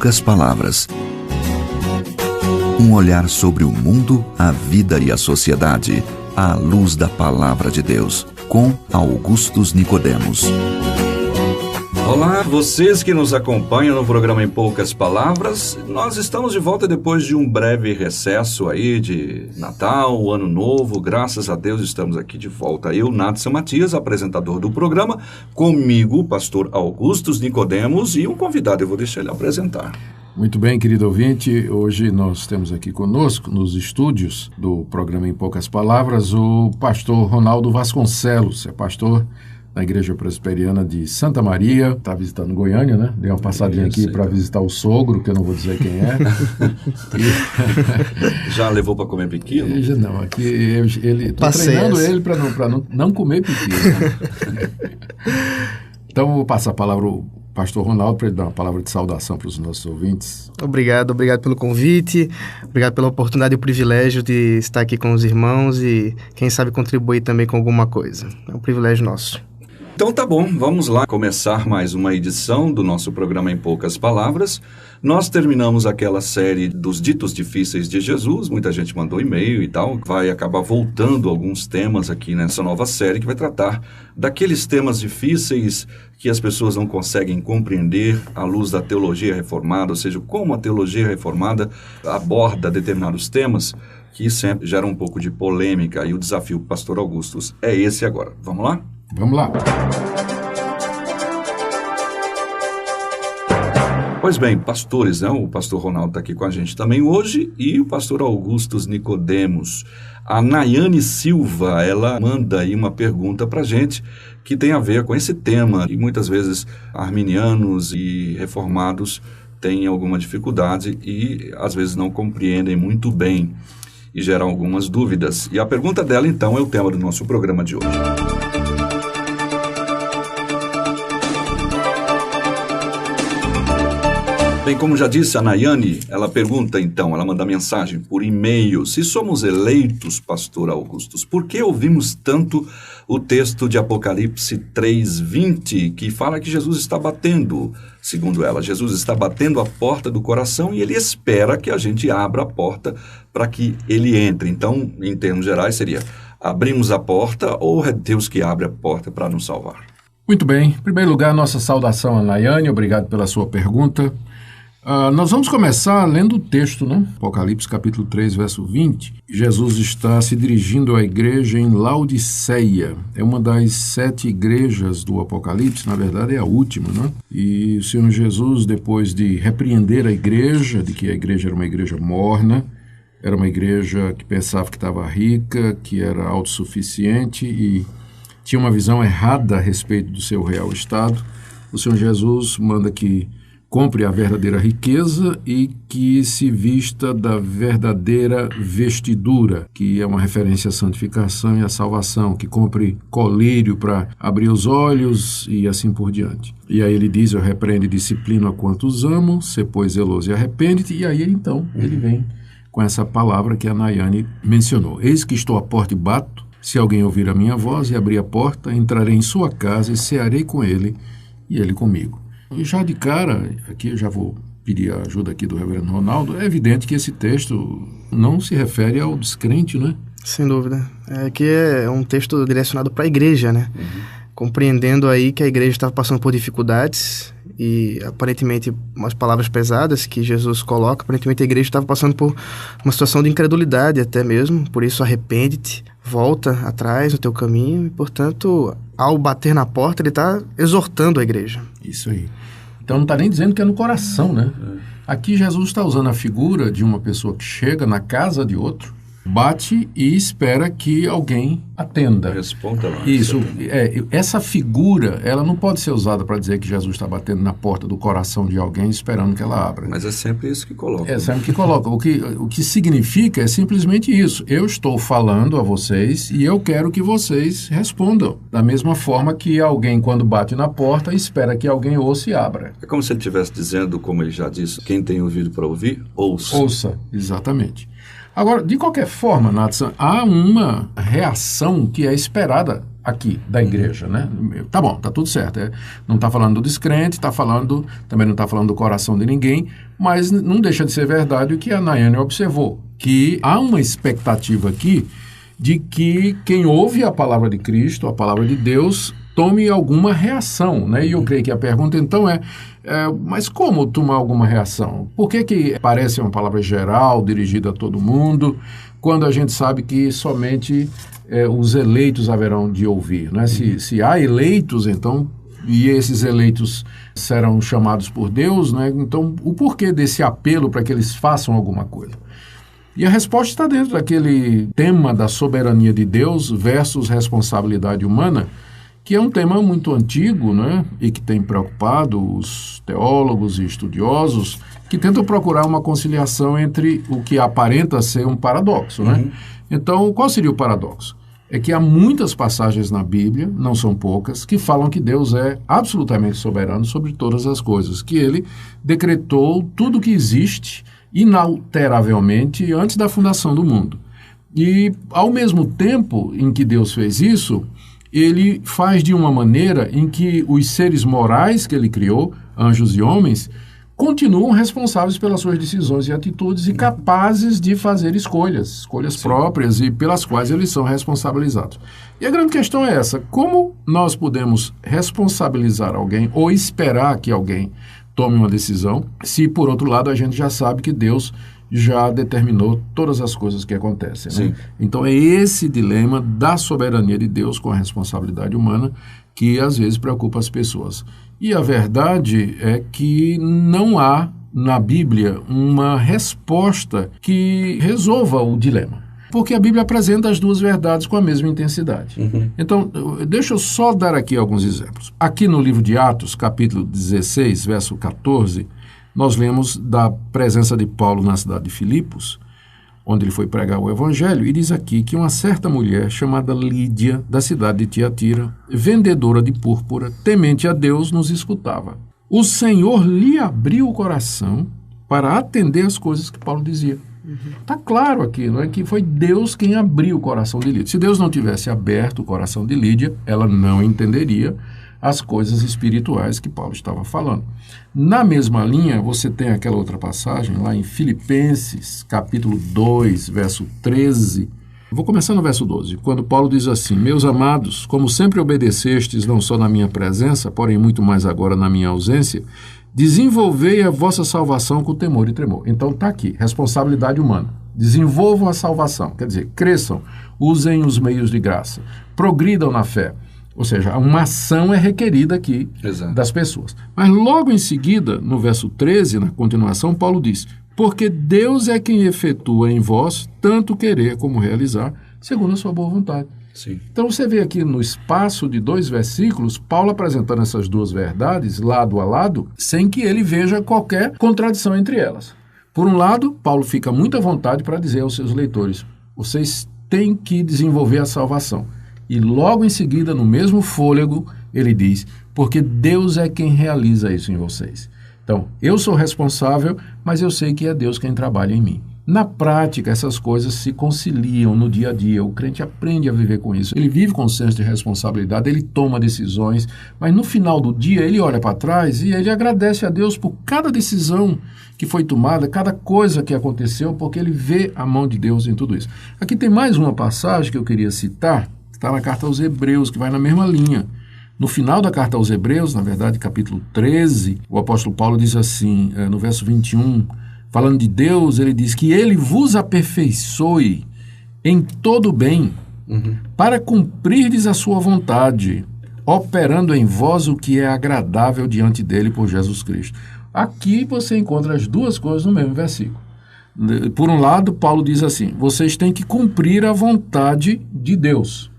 poucas palavras. Um olhar sobre o mundo, a vida e a sociedade, à luz da Palavra de Deus, com Augustus Nicodemos. Olá, vocês que nos acompanham no programa Em Poucas Palavras. Nós estamos de volta depois de um breve recesso aí de Natal, Ano Novo. Graças a Deus estamos aqui de volta. Eu, Natson Matias, apresentador do programa, comigo o pastor Augustus Nicodemos e um convidado, eu vou deixar ele apresentar. Muito bem, querido ouvinte, hoje nós temos aqui conosco, nos estúdios do programa Em Poucas Palavras, o pastor Ronaldo Vasconcelos, é pastor na Igreja Presbiteriana de Santa Maria, está visitando Goiânia, né? Dei uma passadinha aqui para visitar o sogro, que eu não vou dizer quem é. Já levou para comer piqui? Não, aqui ele estou treinando ele para não comer piqui. Né? Então, vou passar a palavra ao pastor Ronaldo para ele dar uma palavra de saudação para os nossos ouvintes. Obrigado pelo convite, obrigado pela oportunidade e o privilégio de estar aqui com os irmãos e, quem sabe, contribuir também com alguma coisa. É um privilégio nosso. Então tá bom, vamos lá começar mais uma edição do nosso programa Em Poucas Palavras. Nós terminamos aquela série dos ditos difíceis de Jesus, muita gente mandou e-mail e tal, vai acabar voltando alguns temas aqui nessa nova série que vai tratar daqueles temas difíceis que as pessoas não conseguem compreender à luz da teologia reformada, ou seja, como a teologia reformada aborda determinados temas que sempre geram um pouco de polêmica, e o desafio do pastor Augustus é esse agora. Vamos lá? Vamos lá. Pois bem, pastores, né? O pastor Ronaldo está aqui com a gente também hoje e o pastor Augustus Nicodemos. A Nayane Silva, ela manda aí uma pergunta para a gente que tem a ver com esse tema. E muitas vezes arminianos e reformados têm alguma dificuldade e às vezes não compreendem muito bem e geram algumas dúvidas. E a pergunta dela, então, é o tema do nosso programa de hoje. Bem, como já disse a Nayane, ela pergunta então, ela manda mensagem por e-mail: se somos eleitos, pastor Augustus, por que ouvimos tanto o texto de Apocalipse 3:20, que fala que Jesus está batendo, segundo ela, Jesus está batendo a porta do coração e ele espera que a gente abra a porta para que ele entre. Então, em termos gerais, seria: abrimos a porta ou é Deus que abre a porta para nos salvar? Muito bem. Em primeiro lugar, nossa saudação a Nayane, obrigado pela sua pergunta. Nós vamos começar lendo o texto, né? Apocalipse capítulo 3, verso 20. Jesus está se dirigindo à igreja em Laodiceia. É uma das 7 igrejas do Apocalipse, na verdade é a última, né? E o Senhor Jesus, depois de repreender a igreja, de que a igreja era uma igreja morna, era uma igreja que pensava que estava rica, que era autossuficiente e tinha uma visão errada a respeito do seu real estado, o Senhor Jesus manda que compre a verdadeira riqueza e que se vista da verdadeira vestidura, que é uma referência à santificação e à salvação, que compre colírio para abrir os olhos e assim por diante. E aí ele diz: eu repreendo e disciplino a quantos amo, se pois zeloso e arrepende-te. E aí então ele vem com essa palavra que a Nayane mencionou: eis que estou à porta e bato, se alguém ouvir a minha voz e abrir a porta, entrarei em sua casa e cearei com ele e ele comigo. E já de cara, aqui eu já vou pedir a ajuda aqui do reverendo Ronaldo, é evidente que esse texto não se refere ao descrente, né? Sem dúvida. É que é um texto direcionado para a igreja, né? Compreendendo aí que a igreja estava passando por dificuldades e aparentemente umas palavras pesadas que Jesus coloca, aparentemente a igreja estava passando por uma situação de incredulidade até mesmo, por isso arrepende-te, volta atrás no teu caminho e, portanto, ao bater na porta, ele está exortando a igreja. Isso aí. Então não está nem dizendo que é no coração, né? Aqui Jesus está usando a figura de uma pessoa que chega na casa de outro, bate e espera que alguém atenda. Responda lá. Isso. Essa figura, ela não pode ser usada para dizer que Jesus está batendo na porta do coração de alguém esperando que ela abra. Mas é sempre isso que coloca. É sempre que coloca. O que significa é simplesmente isso. Eu estou falando a vocês e eu quero que vocês respondam. Da mesma forma que alguém, quando bate na porta, espera que alguém ouça e abra. É como se ele estivesse dizendo, como ele já disse, quem tem ouvido para ouvir, ouça. Ouça, exatamente. Agora, de qualquer forma, Natson, há uma reação que é esperada aqui, da igreja, né? Tá bom, tá tudo certo. Não está falando do descrente, também não está falando do coração de ninguém, mas não deixa de ser verdade o que a Nayane observou, que há uma expectativa aqui de que quem ouve a palavra de Cristo, a palavra de Deus, tome alguma reação, né? E eu creio que a pergunta então mas como tomar alguma reação? Por que parece uma palavra geral, dirigida a todo mundo, quando a gente sabe que somente os eleitos haverão de ouvir, né? Se há eleitos, então, e esses eleitos serão chamados por Deus, né? Então, o porquê desse apelo para que eles façam alguma coisa? E a resposta está dentro daquele tema da soberania de Deus versus responsabilidade humana, que é um tema muito antigo, né? E que tem preocupado os teólogos e estudiosos que tentam procurar uma conciliação entre o que aparenta ser um paradoxo, né? Então, qual seria o paradoxo? É que há muitas passagens na Bíblia, não são poucas, que falam que Deus é absolutamente soberano sobre todas as coisas, que Ele decretou tudo que existe inalteravelmente antes da fundação do mundo. E, ao mesmo tempo em que Deus fez isso, Ele faz de uma maneira em que os seres morais que Ele criou, anjos e homens, continuam responsáveis pelas suas decisões e atitudes e capazes de fazer escolhas próprias e pelas quais eles são responsabilizados. E a grande questão é essa: como nós podemos responsabilizar alguém ou esperar que alguém tome uma decisão, se por outro lado a gente já sabe que Deus já determinou todas as coisas que acontecem, né? Então é esse dilema da soberania de Deus com a responsabilidade humana que às vezes preocupa as pessoas. E a verdade é que não há na Bíblia uma resposta que resolva o dilema, porque a Bíblia apresenta as duas verdades com a mesma intensidade. Então, deixa eu só dar aqui alguns exemplos. Aqui no livro de Atos, capítulo 16, verso 14, nós lemos da presença de Paulo na cidade de Filipos, onde ele foi pregar o evangelho, e diz aqui que uma certa mulher chamada Lídia, da cidade de Tiatira, vendedora de púrpura, temente a Deus, nos escutava. O Senhor lhe abriu o coração para atender as coisas que Paulo dizia. Está claro aqui, não é, que foi Deus quem abriu o coração de Lídia. Se Deus não tivesse aberto o coração de Lídia, ela não entenderia as coisas espirituais que Paulo estava falando. Na mesma linha, você tem aquela outra passagem lá em Filipenses, capítulo 2, verso 13. Vou começar no verso 12, quando Paulo diz assim: meus amados, como sempre obedecestes, não só na minha presença, porém muito mais agora na minha ausência, desenvolvei a vossa salvação com temor e tremor. Então está aqui, responsabilidade humana. Desenvolvam a salvação, quer dizer, cresçam, usem os meios de graça, progridam na fé. Ou seja, uma ação é requerida aqui das pessoas. Mas logo em seguida, no verso 13, na continuação, Paulo diz: porque Deus é quem efetua em vós tanto querer como realizar, segundo a sua boa vontade. Então você vê aqui no espaço de 2 versículos, Paulo apresentando essas duas verdades lado a lado, sem que ele veja qualquer contradição entre elas. Por um lado, Paulo fica muito à vontade para dizer aos seus leitores: vocês têm que desenvolver a salvação. E logo em seguida, no mesmo fôlego, ele diz: porque Deus é quem realiza isso em vocês. Então, eu sou responsável, mas eu sei que é Deus quem trabalha em mim. Na prática, essas coisas se conciliam no dia a dia. O crente aprende a viver com isso. Ele vive com senso de responsabilidade, ele toma decisões, mas no final do dia ele olha para trás e ele agradece a Deus por cada decisão que foi tomada, cada coisa que aconteceu, porque ele vê a mão de Deus em tudo isso. Aqui tem mais uma passagem que eu queria citar, está na carta aos Hebreus, que vai na mesma linha. No final da carta aos Hebreus, na verdade, capítulo 13, o apóstolo Paulo diz assim, no verso 21, falando de Deus, ele diz que ele vos aperfeiçoe em todo bem, para cumprirdes a sua vontade, operando em vós o que é agradável diante dele por Jesus Cristo. Aqui você encontra as duas coisas no mesmo versículo. Por um lado, Paulo diz assim: vocês têm que cumprir a vontade de Deus.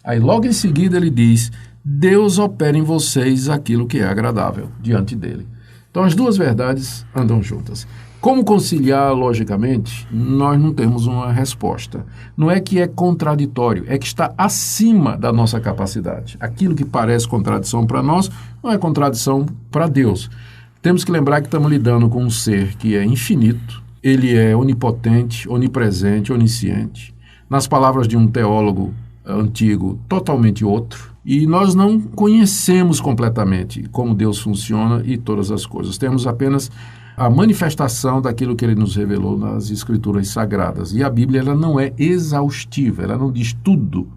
Aí logo em seguida ele diz: Deus opera em vocês aquilo que é agradável diante dele. Então as duas verdades andam juntas. Como conciliar, logicamente, nós não temos uma resposta. Não é que é contraditório, é que está acima da nossa capacidade. Aquilo que parece contradição para nós, não é contradição para Deus. Temos que lembrar que estamos lidando com um ser que é infinito, ele é onipotente, onipresente, onisciente. Nas palavras de um teólogo antigo totalmente outro, e nós não conhecemos completamente como Deus funciona e todas as coisas. Temos apenas a manifestação daquilo que Ele nos revelou nas Escrituras Sagradas. E a Bíblia ela não é exaustiva, ela não diz tudo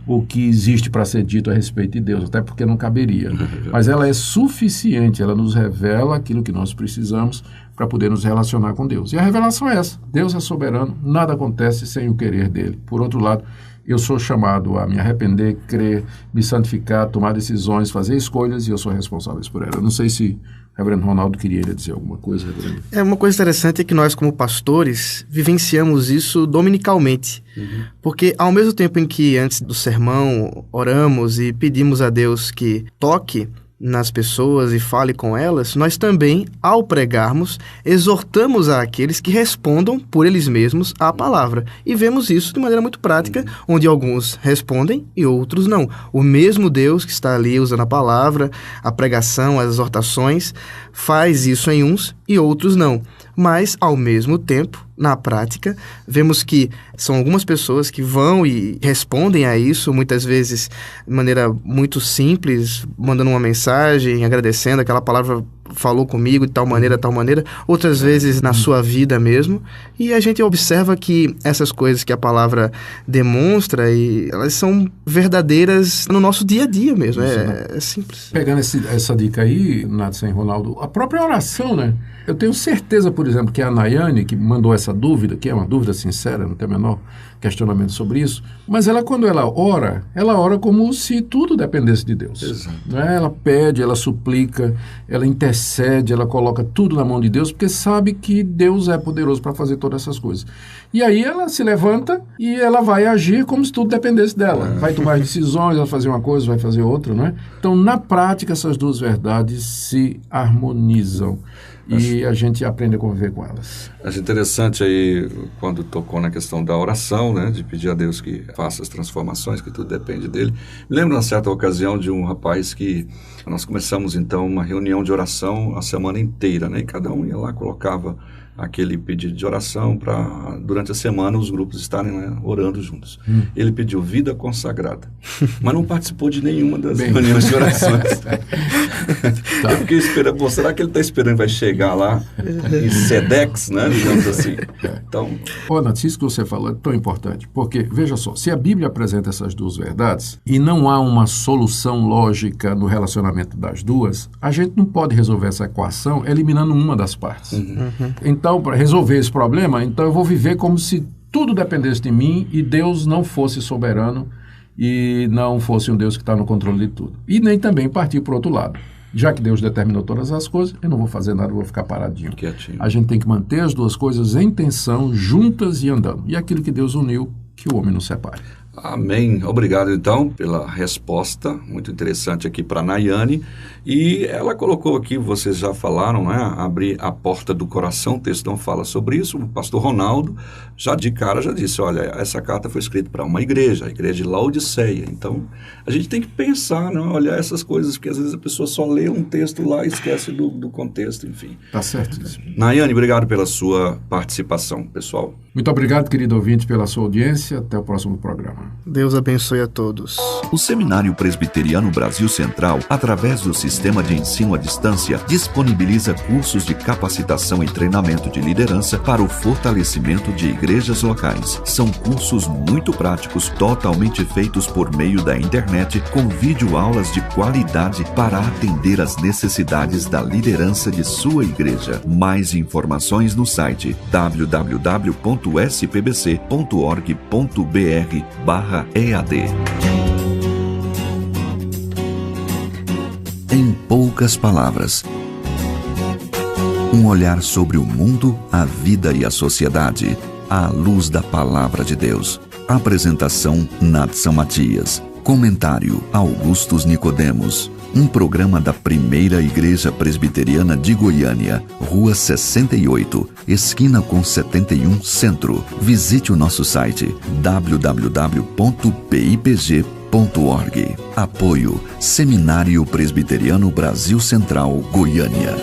o que existe para ser dito a respeito de Deus, até porque não caberia. Mas ela é suficiente, ela nos revela aquilo que nós precisamos para poder nos relacionar com Deus. E a revelação é essa: Deus é soberano, nada acontece sem o querer dEle. Por outro lado, eu sou chamado a me arrepender, crer, me santificar, tomar decisões, fazer escolhas, e eu sou responsável por elas. Eu não sei se o reverendo Ronaldo queria dizer alguma coisa, reverendo. Uma coisa interessante é que nós, como pastores, vivenciamos isso dominicalmente. Porque ao mesmo tempo em que, antes do sermão, oramos e pedimos a Deus que toque nas pessoas e fale com elas, nós também, ao pregarmos, exortamos àqueles que respondam por eles mesmos à palavra. E vemos isso de maneira muito prática, onde alguns respondem e outros não. O mesmo Deus que está ali usando a palavra, a pregação, as exortações, faz isso em uns e outros não. Mas, ao mesmo tempo, na prática, vemos que são algumas pessoas que vão e respondem a isso, muitas vezes de maneira muito simples, mandando uma mensagem, agradecendo, aquela palavra falou comigo de tal maneira, outras vezes na sua vida mesmo, e a gente observa que essas coisas que a palavra demonstra, e elas são verdadeiras no nosso dia a dia mesmo, é simples. Pegando essa dica aí, Nathan e Ronaldo, a própria oração, né? Eu tenho certeza, por exemplo, que a Nayane, que mandou essa dúvida, que é uma dúvida sincera, não tem o menor questionamento sobre isso, mas ela, quando ela ora como se tudo dependesse de Deus. Exato. Né? Ela pede, ela suplica, ela intercede, ela coloca tudo na mão de Deus, porque sabe que Deus é poderoso para fazer todas essas coisas. E aí ela se levanta e ela vai agir como se tudo dependesse dela. Vai tomar decisões, vai fazer uma coisa, vai fazer outra, não é? Então, na prática, essas duas verdades se harmonizam. E a gente aprende a conviver com elas. Acho interessante aí, quando tocou na questão da oração, né, de pedir a Deus que faça as transformações, que tudo depende dele. Me lembro, na certa ocasião, de um rapaz que nós começamos, então, uma reunião de oração a semana inteira, né, e cada um ia lá, colocava aquele pedido de oração para, durante a semana, os grupos estarem, né, orando juntos. Ele pediu vida consagrada, mas não participou de nenhuma das reuniões de orações. Tá. Eu fiquei esperando, pô, será que ele está esperando que vai chegar lá em Sedex, né, digamos assim? Então... Nath, isso que você falou é tão importante, porque, veja só, se a Bíblia apresenta essas duas verdades e não há uma solução lógica no relacionamento das duas, a gente não pode resolver essa equação eliminando uma das partes. Então, para resolver esse problema, então eu vou viver como se tudo dependesse de mim e Deus não fosse soberano e não fosse um Deus que está no controle de tudo. E nem também partir para o outro lado. Já que Deus determinou todas as coisas, eu não vou fazer nada, eu vou ficar paradinho. Quietinho. A gente tem que manter as duas coisas em tensão, juntas e andando. E aquilo que Deus uniu, que o homem não separe. Amém. Obrigado, então, pela resposta muito interessante aqui para a Nayane. E ela colocou aqui, vocês já falaram, né? Abrir a porta do coração, o texto não fala sobre isso. O pastor Ronaldo, já de cara, já disse, olha, essa carta foi escrita para uma igreja, a igreja de Laodiceia. Então, a gente tem que pensar, né? Olhar essas coisas, porque às vezes a pessoa só lê um texto lá e esquece do contexto, enfim. Tá certo isso. Nayane, obrigado pela sua participação, pessoal. Muito obrigado, querido ouvinte, pela sua audiência. Até o próximo programa. Deus abençoe a todos. O Seminário Presbiteriano Brasil Central, através do Sistema de Ensino à Distância, disponibiliza cursos de capacitação e treinamento de liderança para o fortalecimento de igrejas locais. São cursos muito práticos, totalmente feitos por meio da internet, com videoaulas de qualidade para atender às necessidades da liderança de sua igreja. Mais informações no site www.spbc.org.br/EAD. Em poucas palavras, um olhar sobre o mundo, a vida e a sociedade, à luz da Palavra de Deus. Apresentação, Nathan Matias. Comentário, Augustus Nicodemos. Um programa da Primeira Igreja Presbiteriana de Goiânia, Rua 68, esquina com 71, Centro. Visite o nosso site www.pipg.org. Apoio Seminário Presbiteriano Brasil Central, Goiânia.